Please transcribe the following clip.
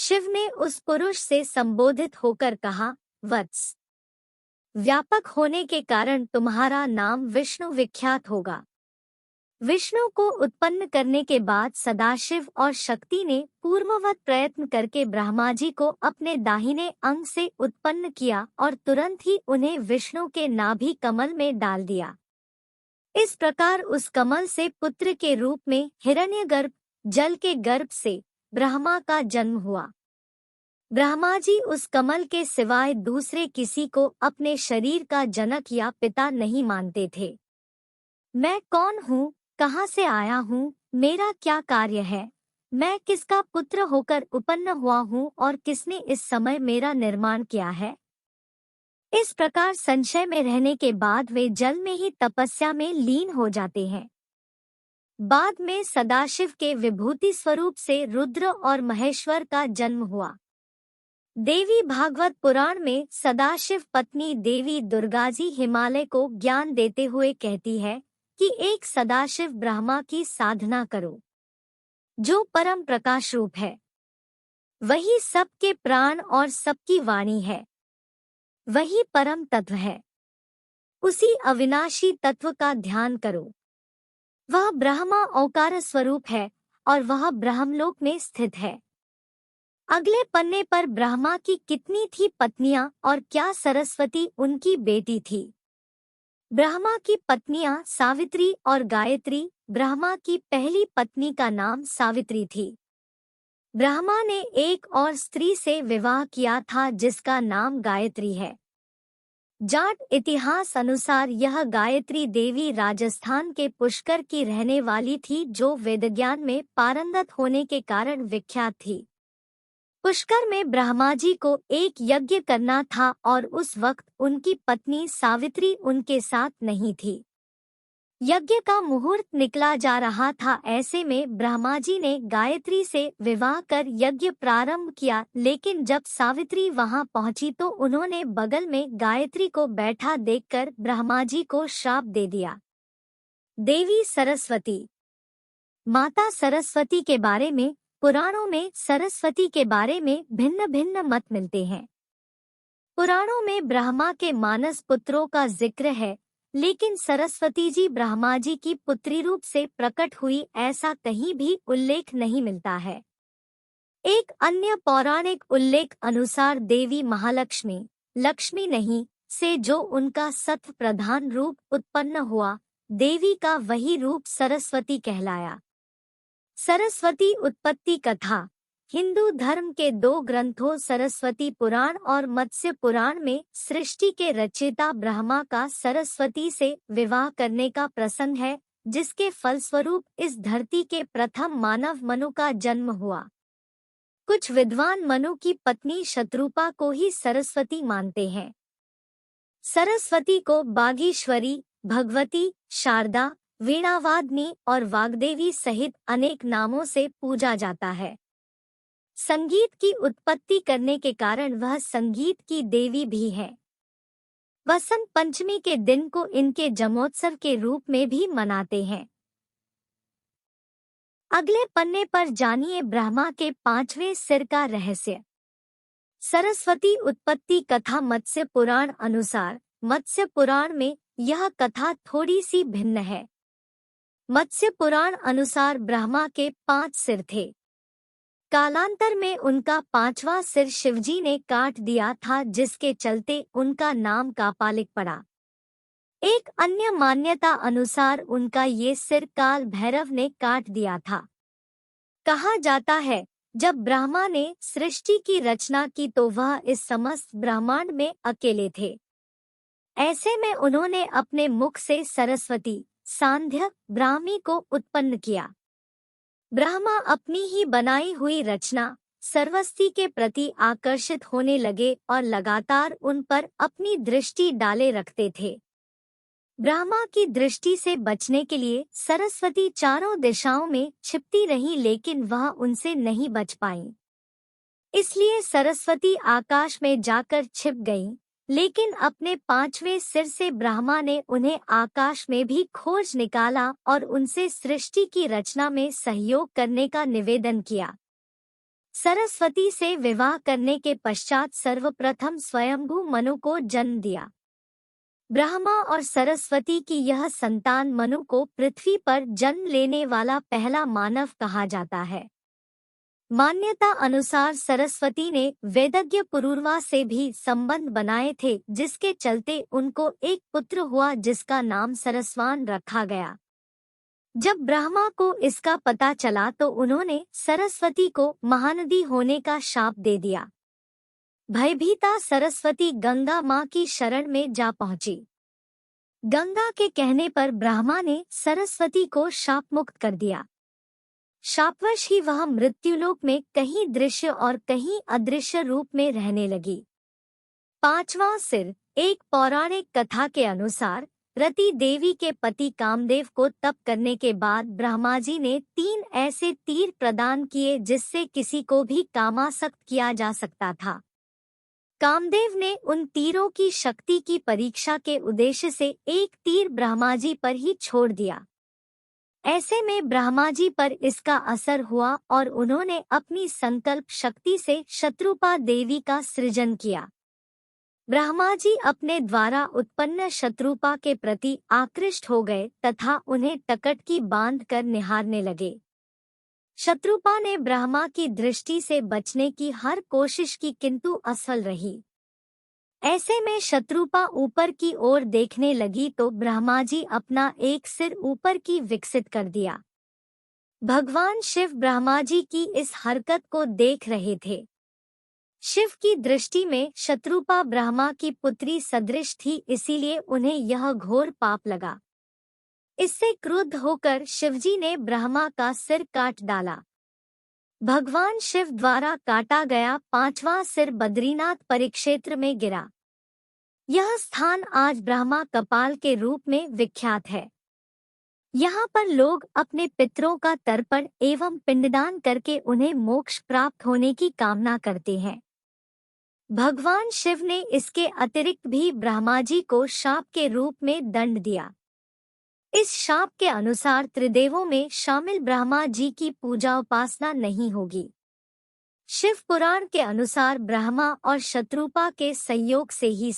शिव ने उस पुरुष से संबोधित होकर कहा, वत्स, व्यापक होने के कारण तुम्हारा नाम विष्णु विख्यात होगा। विष्णु को उत्पन्न करने के बाद सदाशिव और शक्ति ने पूर्ववत प्रयत्न करके ब्रह्मा जी को अपने दाहिने अंग से उत्पन्न किया और तुरंत ही उन्हें विष्णु के नाभि कमल में डाल दिया। इस प्रकार उस कमल से पुत्र के रूप में हिरण्यगर्भ, जल के गर्भ से ब्रह्मा का जन्म हुआ। ब्रह्मा जी उस कमल के सिवाय दूसरे किसी को अपने शरीर का जनक या पिता नहीं मानते थे। मैं कौन हूँ, कहाँ से आया हूँ, मेरा क्या कार्य है, मैं किसका पुत्र होकर उत्पन्न हुआ हूँ और किसने इस समय मेरा निर्माण किया है। इस प्रकार संशय में रहने के बाद वे जल में ही तपस्या में लीन हो जाते हैं। बाद में सदाशिव के विभूति स्वरूप से रुद्र और महेश्वर का जन्म हुआ। देवी भागवत पुराण में सदाशिव पत्नी देवी दुर्गाजी हिमालय को ज्ञान देते हुए कहती है कि एक सदाशिव ब्रह्मा की साधना करो, जो परम प्रकाश रूप है, वही सबके प्राण और सबकी वाणी है, वही परम तत्व है। उसी अविनाशी तत्व का ध्यान करो। वह ब्रह्मा ओंकार स्वरूप है और वह ब्रह्मलोक में स्थित है। अगले पन्ने पर ब्रह्मा की कितनी थी पत्नियां और क्या सरस्वती उनकी बेटी थी। ब्रह्मा की पत्नियां सावित्री और गायत्री। ब्रह्मा की पहली पत्नी का नाम सावित्री थी। ब्रह्मा ने एक और स्त्री से विवाह किया था जिसका नाम गायत्री है। जाट इतिहास अनुसार यह गायत्री देवी राजस्थान के पुष्कर की रहने वाली थी, जो वेदज्ञान में पारंगत होने के कारण विख्यात थी। पुष्कर में ब्रह्मा जी को एक यज्ञ करना था और उस वक्त उनकी पत्नी सावित्री उनके साथ नहीं थी। यज्ञ का मुहूर्त निकला जा रहा था। ऐसे में ब्रह्मा जी ने गायत्री से विवाह कर यज्ञ प्रारंभ किया, लेकिन जब सावित्री वहां पहुंची तो उन्होंने बगल में गायत्री को बैठा देखकर ब्रह्मा जी को श्राप दे दिया। देवी सरस्वती। माता सरस्वती के बारे में पुराणों में सरस्वती के बारे में भिन्न भिन्न मत मिलते हैं। पुराणों में ब्रह्मा के मानस पुत्रों का जिक्र है, लेकिन सरस्वती जी ब्रह्मा जी की पुत्री रूप से प्रकट हुई ऐसा कहीं भी उल्लेख नहीं मिलता है। एक अन्य पौराणिक उल्लेख अनुसार देवी महालक्ष्मी, लक्ष्मी नहीं, से जो उनका सत्व प्रधान रूप उत्पन्न हुआ, देवी का वही रूप सरस्वती कहलाया। सरस्वती उत्पत्ति कथा। हिंदू धर्म के दो ग्रंथों सरस्वती पुराण और मत्स्य पुराण में सृष्टि के रचयिता ब्रह्मा का सरस्वती से विवाह करने का प्रसंग है, जिसके फलस्वरूप इस धरती के प्रथम मानव मनु का जन्म हुआ। कुछ विद्वान मनु की पत्नी शत्रुपा को ही सरस्वती मानते हैं। सरस्वती को बागीश्वरी, भगवती, शारदा, वीणावादिनी और वाग्देवी सहित अनेक नामों से पूजा जाता है। संगीत की उत्पत्ति करने के कारण वह संगीत की देवी भी है। वसंत पंचमी के दिन को इनके जन्मोत्सव के रूप में भी मनाते हैं। अगले पन्ने पर जानिए ब्रह्मा के 5वें सिर का रहस्य। सरस्वती उत्पत्ति कथा मत्स्य पुराण अनुसार मत्स्य पुराण में यह कथा थोड़ी सी भिन्न है। मत्स्य पुराण अनुसार ब्रह्मा के 5 सिर थे। कालांतर में उनका 5वां सिर शिवजी ने काट दिया था, जिसके चलते उनका नाम कापालिक पड़ा। एक अन्य मान्यता अनुसार उनका ये सिर काल भैरव ने काट दिया था। कहा जाता है जब ब्रह्मा ने सृष्टि की रचना की तो वह इस समस्त ब्रह्मांड में अकेले थे। ऐसे में उन्होंने अपने मुख से सरस्वती, सांध्य, ब्राह्मी को उत्पन्न किया। ब्रह्मा अपनी ही बनाई हुई रचना सरस्वती के प्रति आकर्षित होने लगे और लगातार उन पर अपनी दृष्टि डाले रखते थे। ब्रह्मा की दृष्टि से बचने के लिए सरस्वती चारों दिशाओं में छिपती रही, लेकिन वह उनसे नहीं बच पाई। इसलिए सरस्वती आकाश में जाकर छिप गईं, लेकिन अपने 5वें सिर से ब्रह्मा ने उन्हें आकाश में भी खोज निकाला और उनसे सृष्टि की रचना में सहयोग करने का निवेदन किया। सरस्वती से विवाह करने के पश्चात सर्वप्रथम स्वयंभू मनु को जन्म दिया। ब्रह्मा और सरस्वती की यह संतान मनु को पृथ्वी पर जन्म लेने वाला पहला मानव कहा जाता है। मान्यता अनुसार सरस्वती ने वेदज्ञ पुरूरवा से भी संबंध बनाए थे, जिसके चलते उनको एक पुत्र हुआ जिसका नाम सरस्वान रखा गया। जब ब्रह्मा को इसका पता चला तो उन्होंने सरस्वती को महानदी होने का शाप दे दिया। भयभीता सरस्वती गंगा माँ की शरण में जा पहुंची। गंगा के कहने पर ब्रह्मा ने सरस्वती को शाप मुक्त कर दिया। शापवश ही वह मृत्युलोक में कहीं दृश्य और कहीं अदृश्य रूप में रहने लगी। पांचवां सिर। एक पौराणिक कथा के अनुसार रति देवी के पति कामदेव को तप करने के बाद ब्रह्मा जी ने 3 ऐसे तीर प्रदान किए जिससे किसी को भी कामासक्त किया जा सकता था। कामदेव ने उन तीरों की शक्ति की परीक्षा के उद्देश्य से एक तीर ब्रह्मा जी पर ही छोड़ दिया। ऐसे में ब्रह्मा जी पर इसका असर हुआ और उन्होंने अपनी संकल्प शक्ति से शत्रुपा देवी का सृजन किया। ब्रह्मा जी अपने द्वारा उत्पन्न शत्रुपा के प्रति आकृष्ट हो गए तथा उन्हें टकटकी बांध कर निहारने लगे। शत्रुपा ने ब्रह्मा की दृष्टि से बचने की हर कोशिश की किंतु असफल रही। ऐसे में शत्रुपा ऊपर की ओर देखने लगी तो ब्रह्मा जी अपना एक सिर ऊपर की विकसित कर दिया। भगवान शिव ब्रह्मा जी की इस हरकत को देख रहे थे। शिव की दृष्टि में शत्रुपा ब्रह्मा की पुत्री सदृश थी, इसीलिए उन्हें यह घोर पाप लगा। इससे क्रुद्ध होकर शिवजी ने ब्रह्मा का सिर काट डाला। भगवान शिव द्वारा काटा गया 5वां सिर बद्रीनाथ परिक्षेत्र में गिरा। यह स्थान आज ब्रह्मा कपाल के रूप में विख्यात है। यहाँ पर लोग अपने पितरों का तर्पण एवं पिंडदान करके उन्हें मोक्ष प्राप्त होने की कामना करते हैं। भगवान शिव ने इसके अतिरिक्त भी ब्रह्मा जी को शाप के रूप में दंड दिया। इस शाप के अनुसार त्रिदेवों में शामिल ब्रह्मा जी की पूजा उपासना नहीं होगी। शिव पुराण के अनुसार ब्रह्मा और शत्रुपा के संयोग से ही